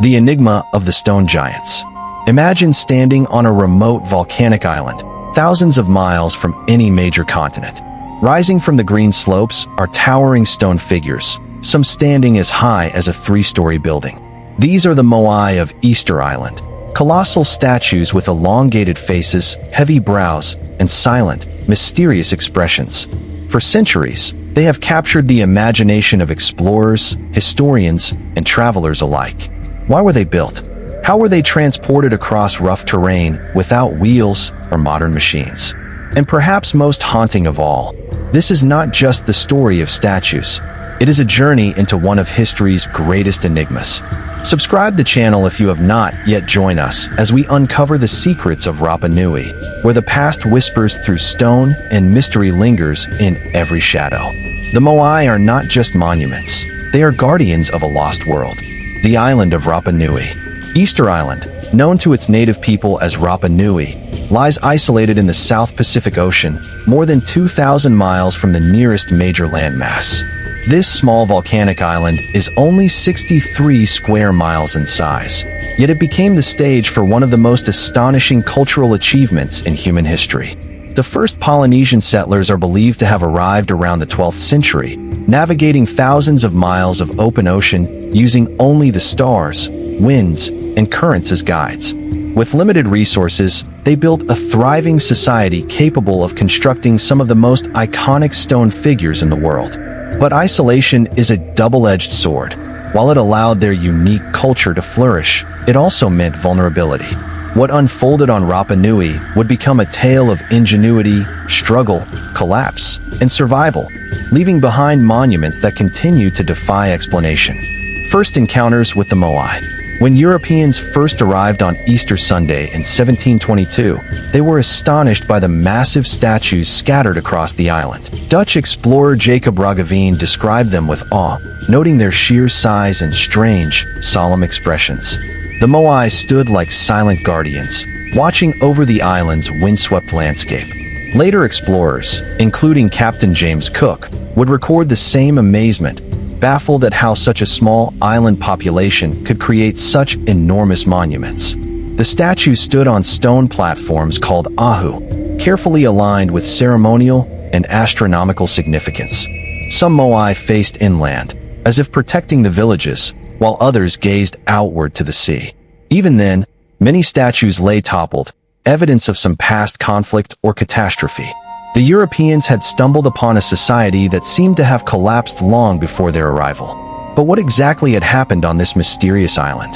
The enigma of the stone giants. Imagine standing on a remote volcanic island, thousands of miles from any major continent. Rising from the green slopes are towering stone figures, some standing as high as a 3-story building. These are the Moai of Easter Island, colossal statues with elongated faces, heavy brows, and silent, mysterious expressions. For centuries, they have captured the imagination of explorers, historians, and travelers alike. Why were they built? How were they transported across rough terrain without wheels or modern machines? And perhaps most haunting of all, this is not just the story of statues. It is a journey into one of history's greatest enigmas. Subscribe to the channel if you have not yet joined us as we uncover the secrets of Rapa Nui, where the past whispers through stone and mystery lingers in every shadow. The Moai are not just monuments. They are guardians of a lost world. The island of Rapa Nui. Easter Island, known to its native people as Rapa Nui, lies isolated in the South Pacific Ocean, more than 2,000 miles from the nearest major landmass. This small volcanic island is only 63 square miles in size, yet it became the stage for one of the most astonishing cultural achievements in human history. The first Polynesian settlers are believed to have arrived around the 12th century, navigating thousands of miles of open ocean using only the stars, winds, and currents as guides. With limited resources, they built a thriving society capable of constructing some of the most iconic stone figures in the world. But isolation is a double-edged sword. While it allowed their unique culture to flourish, it also meant vulnerability. What unfolded on Rapa Nui would become a tale of ingenuity, struggle, collapse, and survival, leaving behind monuments that continue to defy explanation. First encounters with the Moai. When Europeans first arrived on Easter Sunday in 1722, they were astonished by the massive statues scattered across the island. Dutch explorer Jacob Roggeveen described them with awe, noting their sheer size and strange, solemn expressions. The Moai stood like silent guardians, watching over the island's windswept landscape. Later explorers, including Captain James Cook, would record the same amazement, baffled at how such a small island population could create such enormous monuments. The statues stood on stone platforms called ahu, carefully aligned with ceremonial and astronomical significance. Some Moai faced inland, as if protecting the villages, while others gazed outward to the sea. Even then, many statues lay toppled, evidence of some past conflict or catastrophe. The Europeans had stumbled upon a society that seemed to have collapsed long before their arrival. But what exactly had happened on this mysterious island?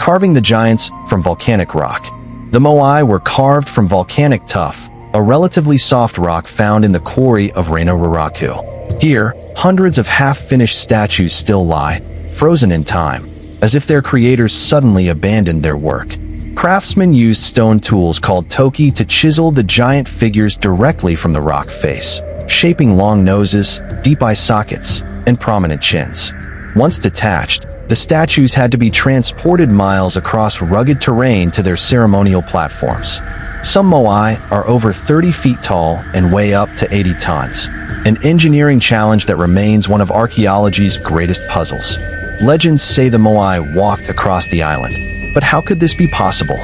Carving the giants from volcanic rock. The Moai were carved from volcanic tuff, a relatively soft rock found in the quarry of Reino Raraku. Here, hundreds of half-finished statues still lie, frozen in time, as if their creators suddenly abandoned their work. Craftsmen used stone tools called toki to chisel the giant figures directly from the rock face, shaping long noses, deep eye sockets, and prominent chins. Once detached, the statues had to be transported miles across rugged terrain to their ceremonial platforms. Some Moai are over 30 feet tall and weigh up to 80 tons, an engineering challenge that remains one of archaeology's greatest puzzles. Legends say the Moai walked across the island. But how could this be possible?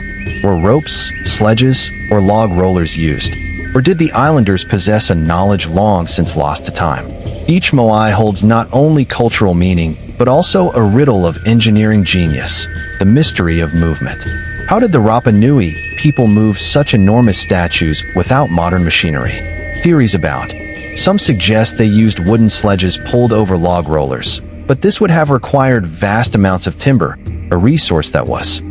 Were ropes, sledges, or log rollers used? Or did the islanders possess a knowledge long since lost to time? Each Moai holds not only cultural meaning, but also a riddle of engineering genius, the mystery of movement. How did the Rapa Nui people move such enormous statues without modern machinery? Theories abound. Some suggest they used wooden sledges pulled over log rollers, but this would have required vast amounts of timber, a resource that was.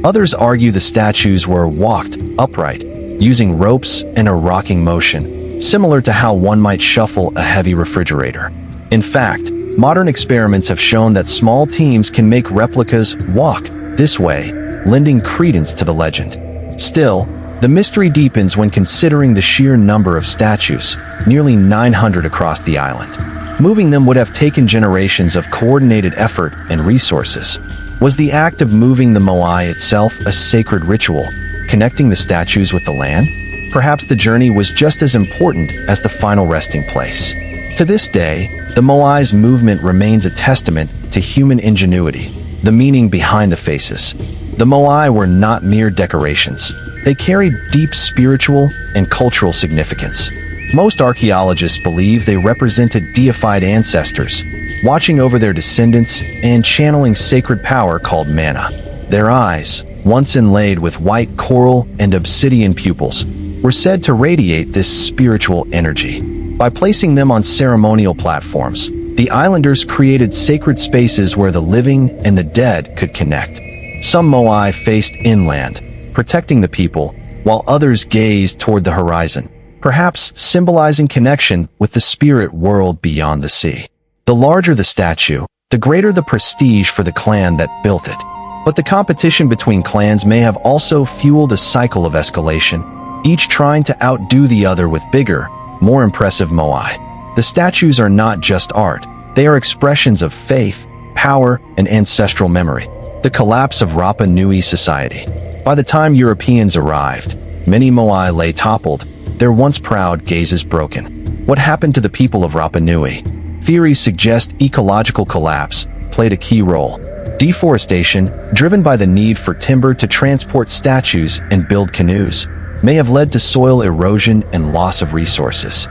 Others argue the statues were walked upright, using ropes and a rocking motion, similar to how one might shuffle a heavy refrigerator. In fact, modern experiments have shown that small teams can make replicas walk this way, lending credence to the legend. Still, the mystery deepens when considering the sheer number of statues, nearly 900 across the island. Moving them would have taken generations of coordinated effort and resources. Was the act of moving the Moai itself a sacred ritual, connecting the statues with the land? Perhaps the journey was just as important as the final resting place. To this day, the Moai's movement remains a testament to human ingenuity. The meaning behind the faces. The Moai were not mere decorations. They carried deep spiritual and cultural significance. Most archaeologists believe they represented deified ancestors, watching over their descendants and channeling sacred power called mana. Their eyes, once inlaid with white coral and obsidian pupils, were said to radiate this spiritual energy. By placing them on ceremonial platforms, the islanders created sacred spaces where the living and the dead could connect. Some Moai faced inland, protecting the people, while others gazed toward the horizon, perhaps symbolizing connection with the spirit world beyond the sea. The larger the statue, the greater the prestige for the clan that built it. But the competition between clans may have also fueled a cycle of escalation, each trying to outdo the other with bigger, more impressive Moai. The statues are not just art, they are expressions of faith, power, and ancestral memory. The collapse of Rapa Nui society. By the time Europeans arrived, many Moai lay toppled, their once proud gazes broken. What happened to the people of Rapa Nui? Theories suggest ecological collapse played a key role. Deforestation, driven by the need for timber to transport statues and build canoes, may have led to soil erosion and loss of resources.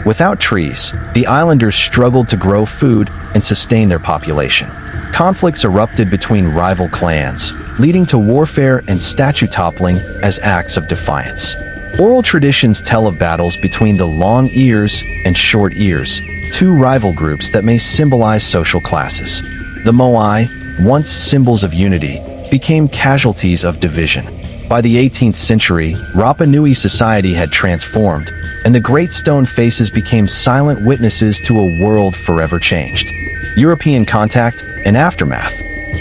Without trees, the islanders struggled to grow food and sustain their population. Conflicts erupted between rival clans, leading to warfare and statue toppling as acts of defiance. Oral traditions tell of battles between the long ears and short ears, two rival groups that may symbolize social classes. The Moai, once symbols of unity, became casualties of division. By the 18th century, Rapa Nui society had transformed, and the great stone faces became silent witnesses to a world forever changed. European contact and aftermath.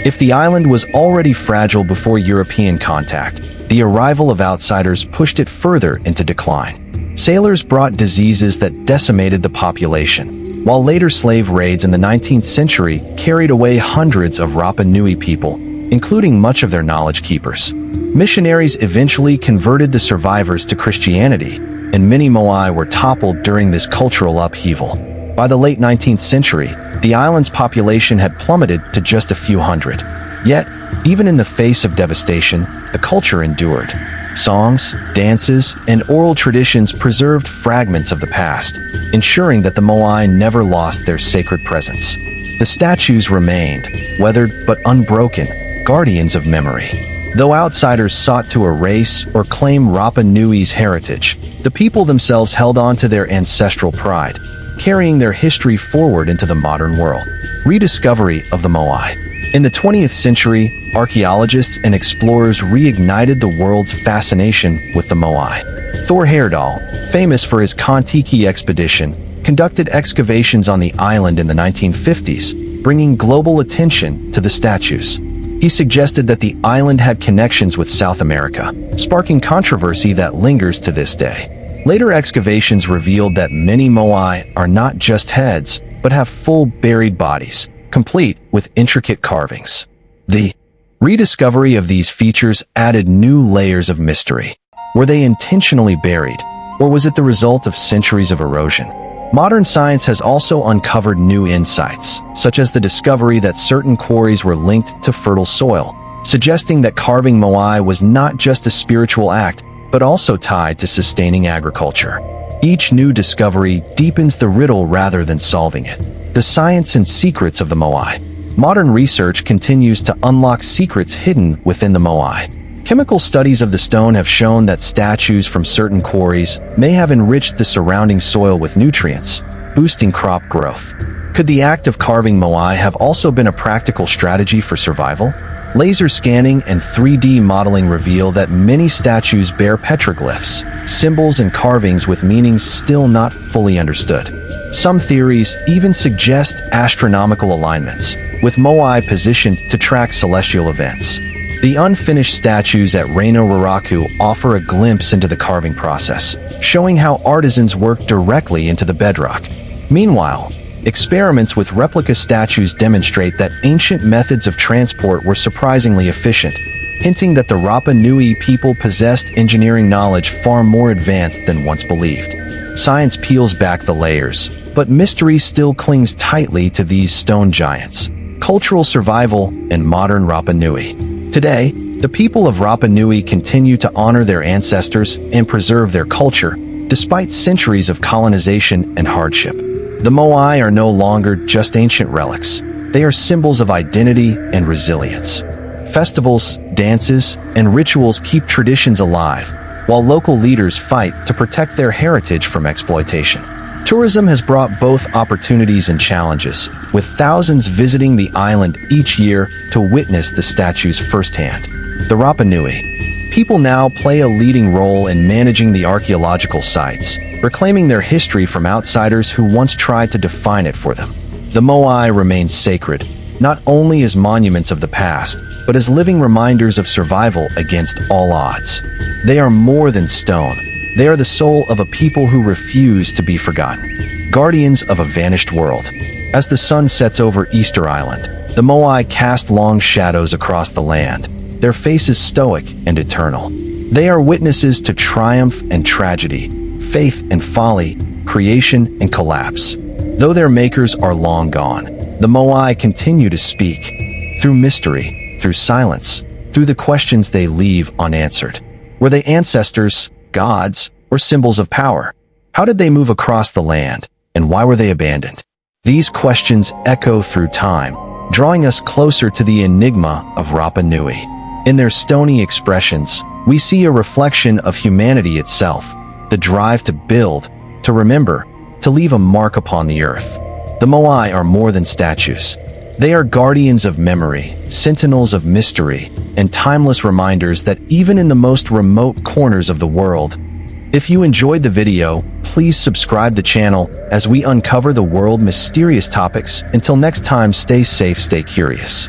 If the island was already fragile before European contact, the arrival of outsiders pushed it further into decline. Sailors brought diseases that decimated the population, while later slave raids in the 19th century carried away hundreds of Rapa Nui people, including much of their knowledge keepers. Missionaries eventually converted the survivors to Christianity, and many Moai were toppled during this cultural upheaval. By the late 19th century, the island's population had plummeted to just a few hundred. Yet, even in the face of devastation, the culture endured. Songs, dances, and oral traditions preserved fragments of the past, ensuring that the Moai never lost their sacred presence. The statues remained, weathered but unbroken, guardians of memory. Though outsiders sought to erase or claim Rapa Nui's heritage, the people themselves held on to their ancestral pride, carrying their history forward into the modern world. Rediscovery of the Moai. In the 20th century, archaeologists and explorers reignited the world's fascination with the Moai. Thor Heyerdahl, famous for his Kon-Tiki expedition, conducted excavations on the island in the 1950s, bringing global attention to the statues. He suggested that the island had connections with South America, sparking controversy that lingers to this day. Later excavations revealed that many Moai are not just heads, but have full buried bodies, complete with intricate carvings. The rediscovery of these features added new layers of mystery. Were they intentionally buried, or was it the result of centuries of erosion? Modern science has also uncovered new insights, such as the discovery that certain quarries were linked to fertile soil, suggesting that carving Moai was not just a spiritual act, but also tied to sustaining agriculture. Each new discovery deepens the riddle rather than solving it. The science and secrets of the Moai. Modern research continues to unlock secrets hidden within the Moai. Chemical studies of the stone have shown that statues from certain quarries may have enriched the surrounding soil with nutrients, boosting crop growth. Could the act of carving Moai have also been a practical strategy for survival? Laser scanning and 3D modeling reveal that many statues bear petroglyphs, symbols and carvings with meanings still not fully understood. Some theories even suggest astronomical alignments, with Moai positioned to track celestial events. The unfinished statues at Reino Raraku offer a glimpse into the carving process, showing how artisans work directly into the bedrock. Meanwhile, experiments with replica statues demonstrate that ancient methods of transport were surprisingly efficient, hinting that the Rapa Nui people possessed engineering knowledge far more advanced than once believed. Science peels back the layers, but mystery still clings tightly to these stone giants. Cultural survival in modern Rapa Nui. Today, the people of Rapa Nui continue to honor their ancestors and preserve their culture, despite centuries of colonization and hardship. The Moai are no longer just ancient relics. They are symbols of identity and resilience. Festivals, dances, and rituals keep traditions alive, while local leaders fight to protect their heritage from exploitation. Tourism has brought both opportunities and challenges, with thousands visiting the island each year to witness the statues firsthand. The Rapa Nui. People now play a leading role in managing the archaeological sites, reclaiming their history from outsiders who once tried to define it for them. The Moai remain sacred, not only as monuments of the past, but as living reminders of survival against all odds. They are more than stone. They are the soul of a people who refuse to be forgotten. Guardians of a vanished world. As the sun sets over Easter Island, the Moai cast long shadows across the land, their faces stoic and eternal. They are witnesses to triumph and tragedy, faith and folly, creation and collapse. Though their makers are long gone, the Moai continue to speak, through mystery, through silence, through the questions they leave unanswered. Were they ancestors, gods, or symbols of power? How did they move across the land, and why were they abandoned? These questions echo through time, drawing us closer to the enigma of Rapa Nui. In their stony expressions, we see a reflection of humanity itself, the drive to build, to remember, to leave a mark upon the earth. The Moai are more than statues. They are guardians of memory, sentinels of mystery, and timeless reminders that even in the most remote corners of the world. If you enjoyed the video, please subscribe the channel as we uncover the world's mysterious topics. Until next time, stay safe, stay curious.